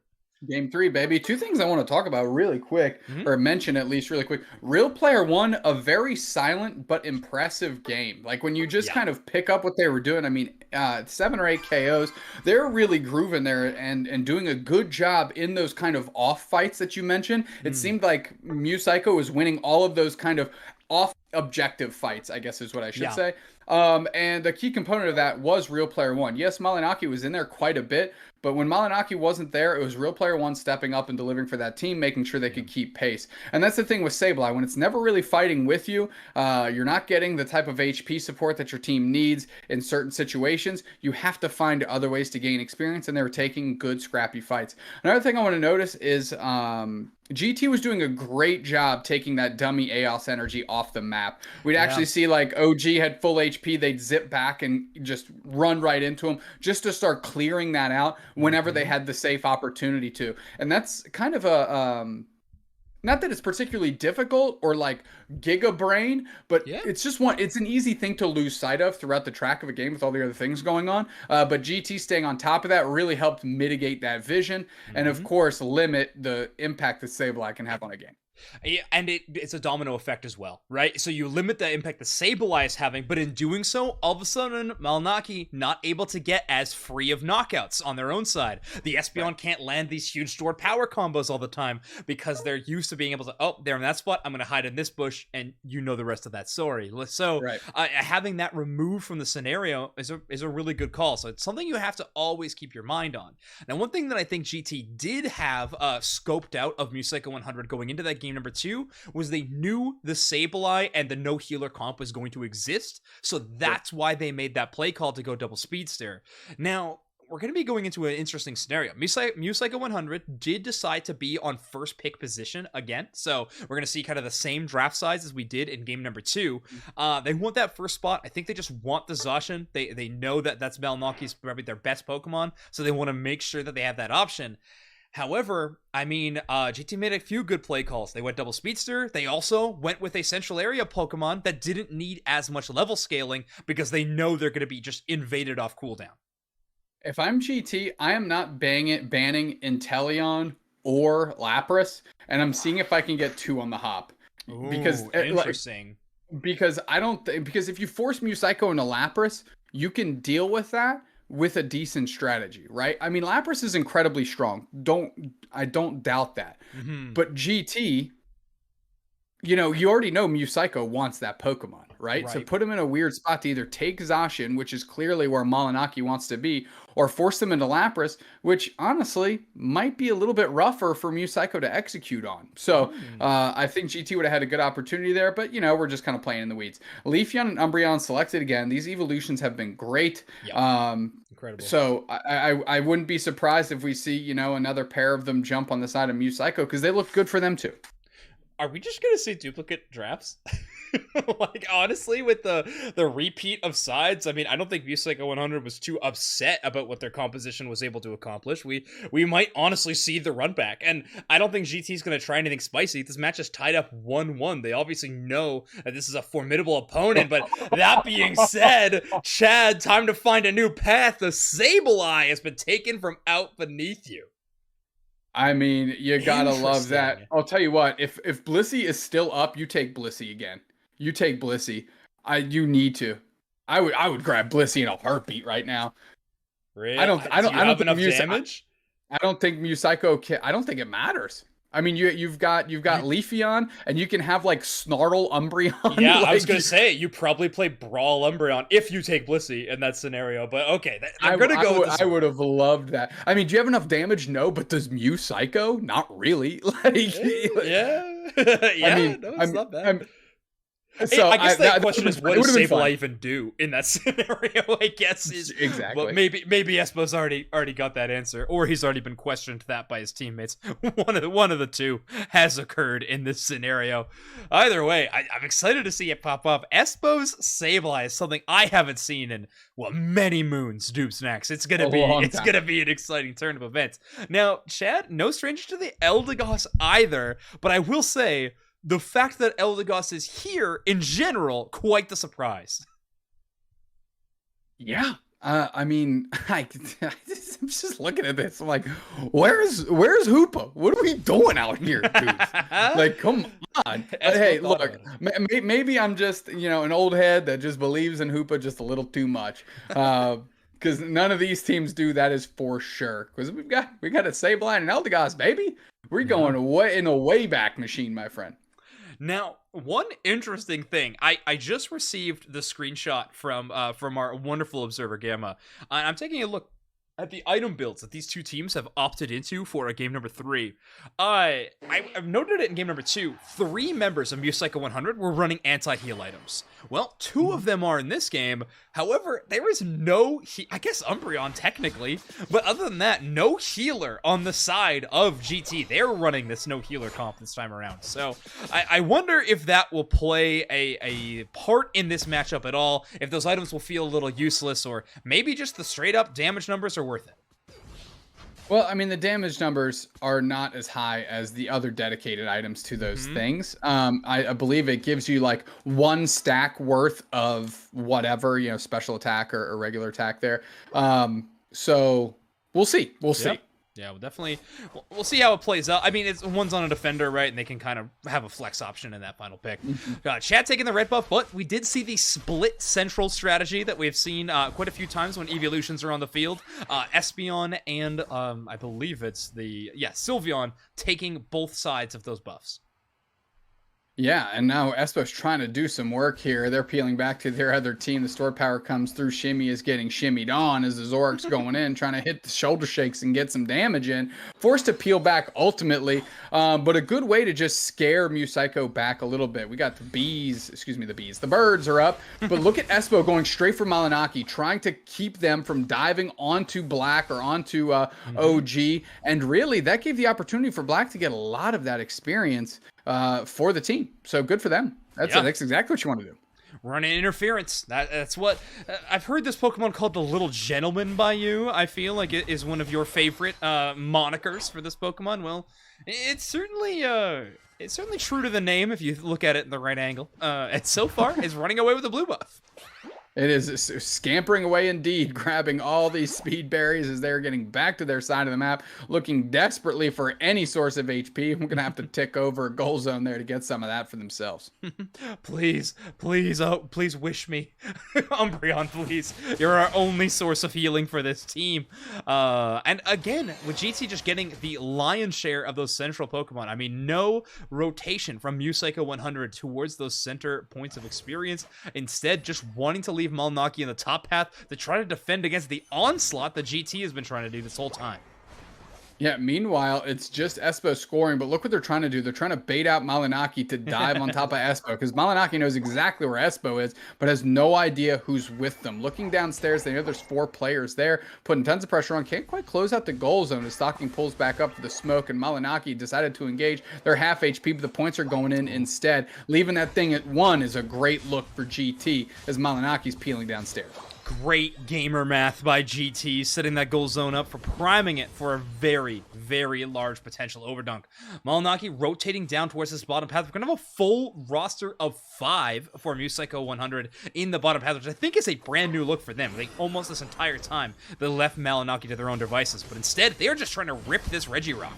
Speaker 1: Game 3, baby. 2 things I want to talk about really quick, or mention at least really quick. Real Player 1, a very silent but impressive game. Like, when you just kind of pick up what they were doing, I mean, 7 or 8 KOs, they're really grooving there and doing a good job in those kind of off fights that you mentioned. It seemed like Mewtwo was winning all of those kind of off objective fights, I guess is what I should say. And a key component of that was Real Player 1. Yes, Mhalinaqi was in there quite a bit, but when Mhalinaqi wasn't there, it was Real Player 1 stepping up and delivering for that team, making sure they could keep pace. And that's the thing with Sableye. When it's never really fighting with you, you're not getting the type of HP support that your team needs in certain situations. You have to find other ways to gain experience, and they were taking good, scrappy fights. Another thing I want to notice is GT was doing a great job taking that dummy Aos energy off the map. We'd actually see, like, OG had full HP, they'd zip back and just run right into him just to start clearing that out whenever they had the safe opportunity to. And that's kind of a not that it's particularly difficult or like giga brain, but it's just it's an easy thing to lose sight of throughout the track of a game with all the other things going on. But GT staying on top of that really helped mitigate that vision and, of course, limit the impact that Sableye can have on a game.
Speaker 2: Yeah, and it's a domino effect as well, right? So you limit the impact that Sableye is having, but in doing so, all of a sudden, Mhalinaqi not able to get as free of knockouts on their own side. The Espeon can't land these huge stored power combos all the time because they're used to being able to, oh, they're in that spot, I'm going to hide in this bush, and you know the rest of that story. So having that removed from the scenario is a really good call. So it's something you have to always keep your mind on. Now, one thing that I think GT did have scoped out of Mewtwo X going into that game number 2 was they knew the Sableye and the no healer comp was going to exist, so that's why they made that play call to go double speedster. Now, we're going to be going into an interesting scenario. Mewtwo X did decide to be on first pick position again, so we're going to see kind of the same draft size as we did in game number 2. They want that first spot. I think they just want the Zacian. They know that that's Mhalinaqi's probably their best Pokemon, so they want to make sure that they have that option. However, I mean, GT made a few good play calls. They went double speedster. They also went with a central area Pokemon that didn't need as much level scaling because they know they're going to be just invaded off cooldown.
Speaker 1: If I'm GT, I am not banning Inteleon or Lapras, and I'm seeing if I can get 2 on the hop.
Speaker 2: Ooh,
Speaker 1: because
Speaker 2: interesting.
Speaker 1: Because because if you force Mewtwo into Lapras, you can deal with that with a decent strategy, right? I mean, Lapras is incredibly strong. I don't doubt that. But GT you know, you already know Mew Psycho wants that Pokemon, right? So put him in a weird spot to either take Zacian, which is clearly where Mhalinaqi wants to be, or force him into Lapras, which honestly might be a little bit rougher for Mew Psycho to execute on. So I think GT would have had a good opportunity there, but, you know, we're just kind of playing in the weeds. Leafeon and Umbreon selected again. These evolutions have been great.
Speaker 2: Incredible.
Speaker 1: So I wouldn't be surprised if we see, you know, another pair of them jump on the side of Mew Psycho, because they look good for them too.
Speaker 2: Are we just gonna see duplicate drafts? Like, honestly, with the repeat of sides, I mean, I don't think Mewtwo 100 was too upset about what their composition was able to accomplish. We might honestly see the run back, and I don't think GT's gonna try anything spicy. This match is tied up 1-1. They obviously know that this is a formidable opponent, but that being said, Chad, time to find a new path. The Sableye has been taken from out beneath you.
Speaker 1: I mean, you gotta love that. I'll tell you what, if Blissey is still up, you take Blissey again. You take Blissey. You need to. I would grab Blissey in a heartbeat right now.
Speaker 2: Really?
Speaker 1: I don't
Speaker 2: have
Speaker 1: think
Speaker 2: enough damage.
Speaker 1: I don't think Mew Psycho I don't think it matters. I mean, you've got Leafeon, and you can have like Snarl Umbreon.
Speaker 2: Yeah,
Speaker 1: like,
Speaker 2: I was gonna say you probably play Brawl Umbreon if you take Blissey in that scenario. But okay, I'm gonna go with this.
Speaker 1: I would have loved that. I mean, do you have enough damage? No, but does Mew Psycho? Not really. Like,
Speaker 2: yeah.
Speaker 1: I mean,
Speaker 2: no, it's not bad.
Speaker 1: So
Speaker 2: I guess the question is, what does Sableye even do in that scenario? I guess is
Speaker 1: exactly.
Speaker 2: Well, maybe Espo's already got that answer, or he's already been questioned that by his teammates. One of the two has occurred in this scenario. Either way, I'm excited to see it pop up. Espo's Sableye is something I haven't seen in many moons. Dupes next. It's gonna be an exciting turn of events. Now, Chad, no stranger to the Eldegoss either, but I will say, the fact that Eldegoss is here, in general, quite the surprise.
Speaker 1: Yeah. I mean, I'm just looking at this. I'm like, where's Hoopa? What are we doing out here, dude? Like, come on. But hey, look, maybe I'm just, you know, an old head that just believes in Hoopa just a little too much. Because none of these teams do, that is for sure. Because we got a Sableye and Eldegoss, baby. We're going away in a way back machine, my friend.
Speaker 2: Now, one interesting thing, I just received the screenshot from our wonderful observer Gamma. I'm taking a look at the item builds that these two teams have opted into for game number 3. I've noted it in game number 2. 3 members of Mewtwo 100 were running anti-heal items. Well, 2 of them are in this game. However, there is no, I guess Umbreon technically, but other than that, no healer on the side of GT. They're running this no healer comp this time around. So I wonder if that will play a part in this matchup at all, if those items will feel a little useless, or maybe just the straight up damage numbers are worth it.
Speaker 1: Well, I mean, the damage numbers are not as high as the other dedicated items to those things. I believe it gives you like 1 stack worth of whatever, you know, special attack or regular attack there. So we'll see. We'll see.
Speaker 2: Yeah, we'll see how it plays out. I mean, one's on a defender, right? And they can kind of have a flex option in that final pick. Chad taking the red buff, but we did see the split central strategy that we've seen quite a few times when evolutions are on the field. Espeon and I believe it's Sylveon taking both sides of those buffs.
Speaker 1: Yeah, and now Espo's trying to do some work here. They're peeling back to their other team. The store power comes through. Chimi is getting shimmied on as the Zork's going in, trying to hit the shoulder shakes and get some damage in. Forced to peel back ultimately, but a good way to just scare Mew Psycho back a little bit. We got the birds are up, but look at Espo going straight for Mhalinaqi, trying to keep them from diving onto Black or onto OG, and really that gave the opportunity for Black to get a lot of that experience for the team. So good for them. That's exactly what you want to do.
Speaker 2: Running interference. That's what I've heard this Pokemon called the Little Gentleman by you. I feel like it is one of your favorite monikers for this Pokemon. Well, it's certainly true to the name if you look at it in the right angle. And so far is running away with the blue buff.
Speaker 1: It is scampering away indeed, grabbing all these speed berries as they're getting back to their side of the map, looking desperately for any source of HP. We're going to have to tick over a goal zone there to get some of that for themselves.
Speaker 2: Please, please, oh, please wish me. Umbreon, please. You're our only source of healing for this team. And again, with GT just getting the lion's share of those central Pokemon, I mean, no rotation from Mewtwo 100 towards those center points of experience. Instead, just wanting to leave Mhalinaqi in the top path to try to defend against the onslaught that GT has been trying to do this whole time.
Speaker 1: Yeah, meanwhile, it's just Espo scoring, but look what they're trying to do. They're trying to bait out Mhalinaqi to dive on top of Espo, because Mhalinaqi knows exactly where Espo is, but has no idea who's with them. Looking downstairs, they know there's 4 players there, putting tons of pressure on. Can't quite close out the goal zone as Stocking pulls back up for the smoke, and Mhalinaqi decided to engage. They're half HP, but the points are going in instead. Leaving that thing at 1 is a great look for GT as Malinaki's peeling downstairs.
Speaker 2: Great gamer math by GT, setting that goal zone up for priming it for a very, very large potential overdunk. Mhalinaqi rotating down towards this bottom path. We're going to have a full roster of 5 for Mewtwo 100 in the bottom path, which I think is a brand new look for them. Like, almost this entire time, they left Mhalinaqi to their own devices, but instead, they are just trying to rip this Regirock.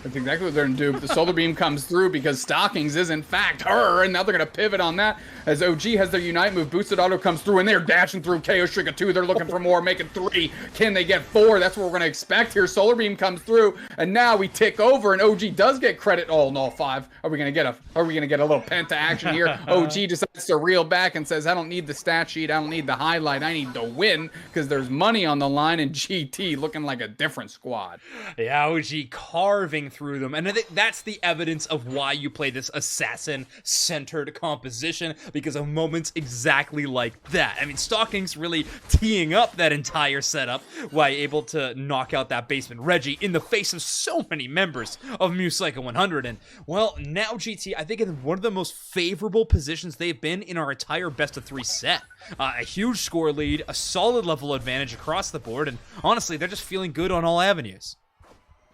Speaker 1: That's exactly what they're going to do. But the Solar Beam comes through because Stockings is, in fact, her. And now they're going to pivot on that as OG has their Unite move. Boosted Auto comes through, and they're dashing through. KO Striga 2. They're looking for more, making 3. Can they get 4? That's what we're going to expect here. Solar Beam comes through, and now we tick over, and OG does get credit. Oh, no, 5. Are we going to get a little penta action here? OG decides to reel back and says, I don't need the stat sheet. I don't need the highlight. I need to win because there's money on the line, and GT looking like a different squad.
Speaker 2: Yeah, OG carving through them. And I think that's the evidence of why you play this assassin-centered composition, because of moments exactly like that. I mean, Stockings really teeing up that entire setup while able to knock out that basement Reggie in the face of so many members of Mewtwo 100. And, well, now GT, I think, in one of the most favorable positions they've been in our entire best-of-3 set. A huge score lead, a solid level advantage across the board, and honestly, they're just feeling good on all avenues.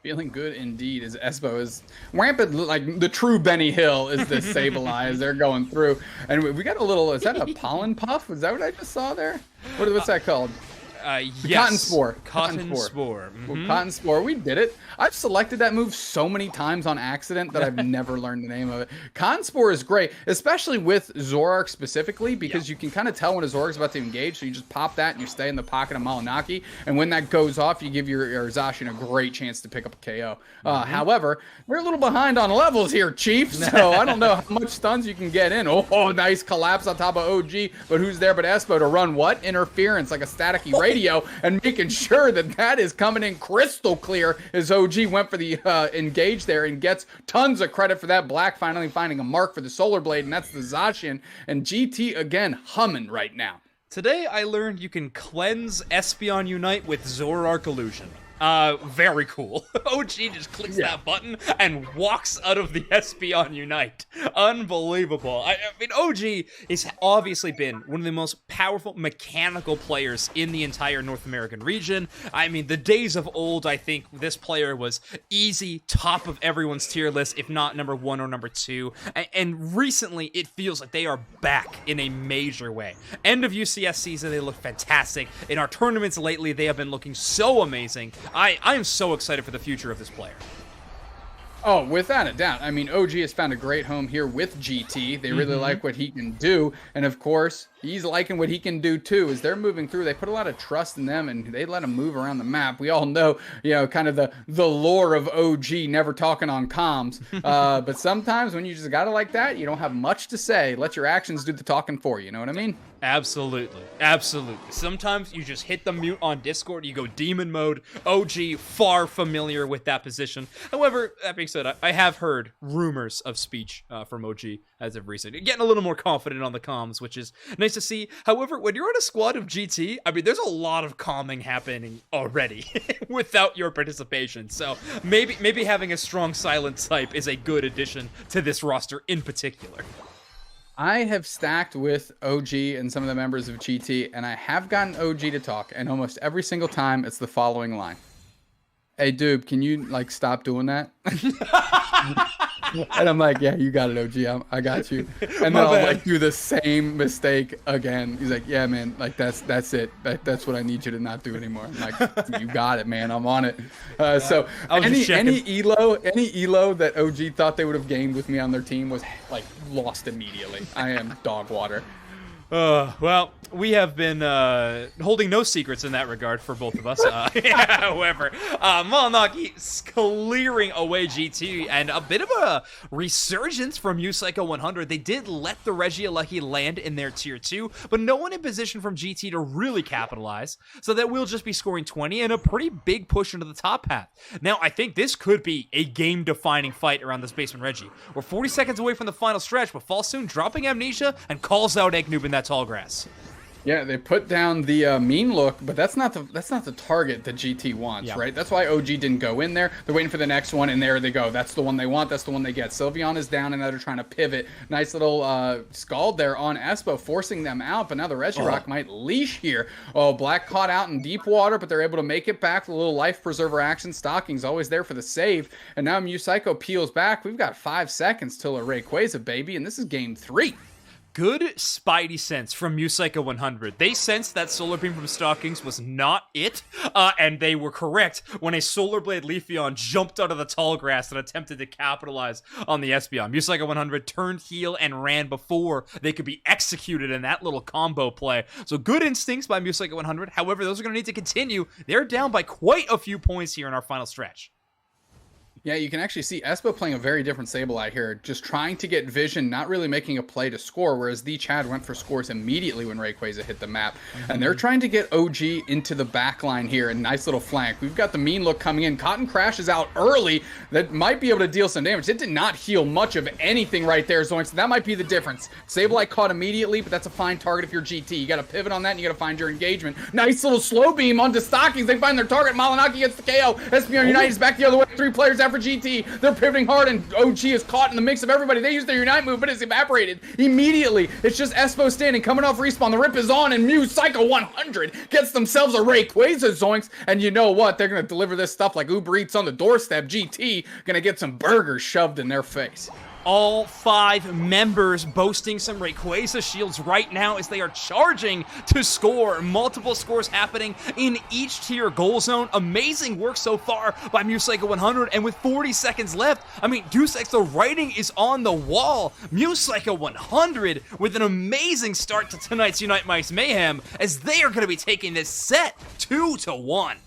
Speaker 1: Feeling good indeed as Espo is rampant, like the true Benny Hill is this Sableye as they're going through. And we got a little, is that a pollen puff? Is that what I just saw there? What's that called?
Speaker 2: Yes.
Speaker 1: Cotton Spore.
Speaker 2: Cotton Spore.
Speaker 1: Well, Cotton Spore, we did it. I've selected that move so many times on accident that I've never learned the name of it. Cotton Spore is great, especially with Zoroark specifically, because you can kind of tell when a Zoroark's about to engage, so you just pop that and you stay in the pocket of Mhalinaqi, and when that goes off, you give your Zacian a great chance to pick up a KO. However, we're a little behind on levels here, Chief, so I don't know how much stuns you can get in. Oh, nice collapse on top of OG, but who's there but Espo to run what? Interference, like a staticky radio, and making sure that that is coming in crystal clear as OG went for the engage there and gets tons of credit for that. Black finally finding a mark for the Solar Blade, and that's the Zacian, and GT again humming right now.
Speaker 2: Today I learned you can cleanse Espeon Unite with Zoroark Illusion. Very cool. OG just clicks that button and walks out of the Espeon Unite. Unbelievable. I mean, OG has obviously been one of the most powerful mechanical players in the entire North American region. I mean, the days of old, I think this player was easy top of everyone's tier list, if not number 1 or number 2. And recently, it feels like they are back in a major way. End of UCS season, they look fantastic. In our tournaments lately, they have been looking so amazing. I am so excited for the future of this player.
Speaker 1: Oh, without a doubt. I mean, OG has found a great home here with GT. They really like what he can do. And of course, he's liking what he can do too. As they're moving through, they put a lot of trust in them and they let him move around the map. We all know, kind of the lore of OG never talking on comms. But sometimes when you just got it like that, you don't have much to say. Let your actions do the talking for you. You know what I mean?
Speaker 2: Absolutely. Absolutely. Sometimes you just hit the mute on Discord, you go demon mode. OG, far familiar with that position. However, that being said, I have heard rumors of speech from OG as of recent. Getting a little more confident on the comms, which is nice to see. However, when you're on a squad of GT, I mean, there's a lot of calming happening already without your participation. So maybe having a strong silence type is a good addition to this roster in particular.
Speaker 1: I have stacked with OG and some of the members of GT, and I have gotten OG to talk, and almost every single time it's the following line. Hey, dude, can you, stop doing that? And I'm like, yeah, you got it, OG. I got you. And then I'll like do the same mistake again. He's like, yeah, man, like that's it. That's what I need you to not do anymore. I'm like, you got it, man. I'm on it. So any elo that OG thought they would have gained with me on their team was like lost immediately. I am dog water.
Speaker 2: Well, we have been holding no secrets in that regard for both of us. However, Mhalinaqi clearing away GT, and a bit of a resurgence from Mewtwo 100. They did let the Regieleki land in their tier 2, but no one in position from GT to really capitalize, so that we'll just be scoring 20 and a pretty big push into the top path. Now, I think this could be a game-defining fight around this basement Reggie. We're 40 seconds away from the final stretch, but Falsoon dropping Amnesia and calls out EggNoob in that tall grass.
Speaker 1: Yeah, they put down the mean look, but that's not the target that GT wants, right? That's why OG didn't go in there. They're waiting for the next one, and there they go. That's the one they want. That's the one they get. Sylveon is down, and now they're trying to pivot. Nice little scald there on Espo, forcing them out, but now the Regirock might leash here. Oh, Black caught out in deep water, but they're able to make it back. The little life preserver action. Stockings always there for the save, and now Mewtwo peels back. We've got 5 seconds till a Rayquaza, baby, and this is game 3.
Speaker 2: Good Spidey sense from Mewtwo 100. They sensed that Solar Beam from Stockings was not it, and they were correct when a Solar Blade Leafeon jumped out of the tall grass and attempted to capitalize on the Espeon. Mewtwo 100 turned heel and ran before they could be executed in that little combo play. So good instincts by Mewtwo 100. However, those are going to need to continue. They're down by quite a few points here in our final stretch.
Speaker 1: Yeah, you can actually see Espo playing a very different Sableye here, just trying to get vision, not really making a play to score, whereas TheeeChad went for scores immediately when Rayquaza hit the map. And they're trying to get OG into the back line here, a nice little flank. We've got the mean look coming in. Cotton crashes out early. That might be able to deal some damage. It did not heal much of anything right there, Zoinks. That might be the difference. Sableye caught immediately, but that's a fine target if you're GT. You got to pivot on that, and you got to find your engagement. Nice little slow beam onto Stockings. They find their target. Mhalinaqi gets the KO. Espeon Unite is back the other way. 3 players after GT. They're pivoting hard, and OG is caught in the mix of everybody. They use their Unite move, but it's evaporated immediately. It's just Espo standing, coming off respawn. The rip is on, and Mewtwo 100 gets themselves a Rayquaza, Zoinks. And you know what? They're going to deliver this stuff like Uber Eats on the doorstep. GT going to get some burgers shoved in their face.
Speaker 2: All 5 members boasting some Rayquaza shields right now as they are charging to score. Multiple scores happening in each tier goal zone. Amazing work so far by Mewtwo 100, and with 40 seconds left, I mean, Deus Ex, the writing is on the wall. Mewtwo 100 with an amazing start to tonight's Unite Mike's Mayhem, as they are going to be taking this set 2-1.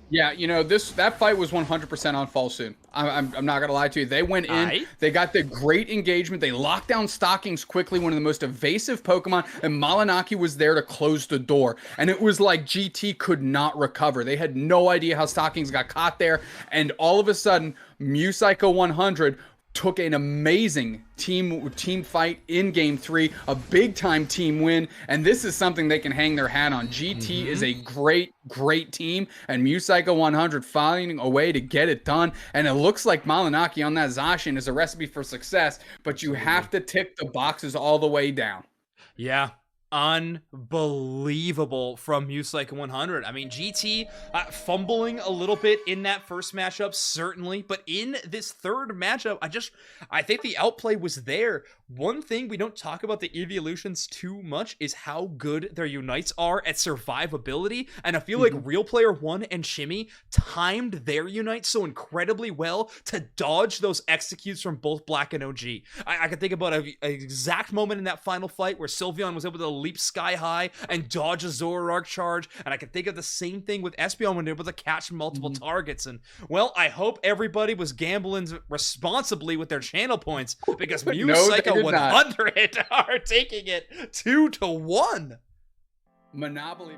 Speaker 1: Yeah, you know, that fight was 100% on Falsoon. I'm not going to lie to you. They went in, they got the great engagement, they locked down Stockings quickly, one of the most evasive Pokemon, and Mhalinaqi was there to close the door. And it was like GT could not recover. They had no idea how Stockings got caught there, and all of a sudden, Mewtwo 100 took an amazing team fight in game 3, a big time team win, and this is something they can hang their hat on. GT is a great team, and Mewtwo 100 finding a way to get it done, and it looks like Mhalinaqi on that Zacian is a recipe for success, but you have to tick the boxes all the way down.
Speaker 2: Yeah. Unbelievable from Mewtwo 100. I mean, GT fumbling a little bit in that first matchup, certainly, but in this third matchup, I think the outplay was there. One thing we don't talk about the evolutions too much is how good their Unites are at survivability, and I feel like Real Player 1 and Chimi timed their Unites so incredibly well to dodge those executes from both Black and OG. I can think about an exact moment in that final fight where Sylveon was able to leap sky high and dodge a Zoroark charge, and I can think of the same thing with Espeon when they're able to catch multiple targets. And well, I hope everybody was gambling responsibly with their channel points, because Mewtwo 100 are taking it 2-1.
Speaker 1: Monopoly.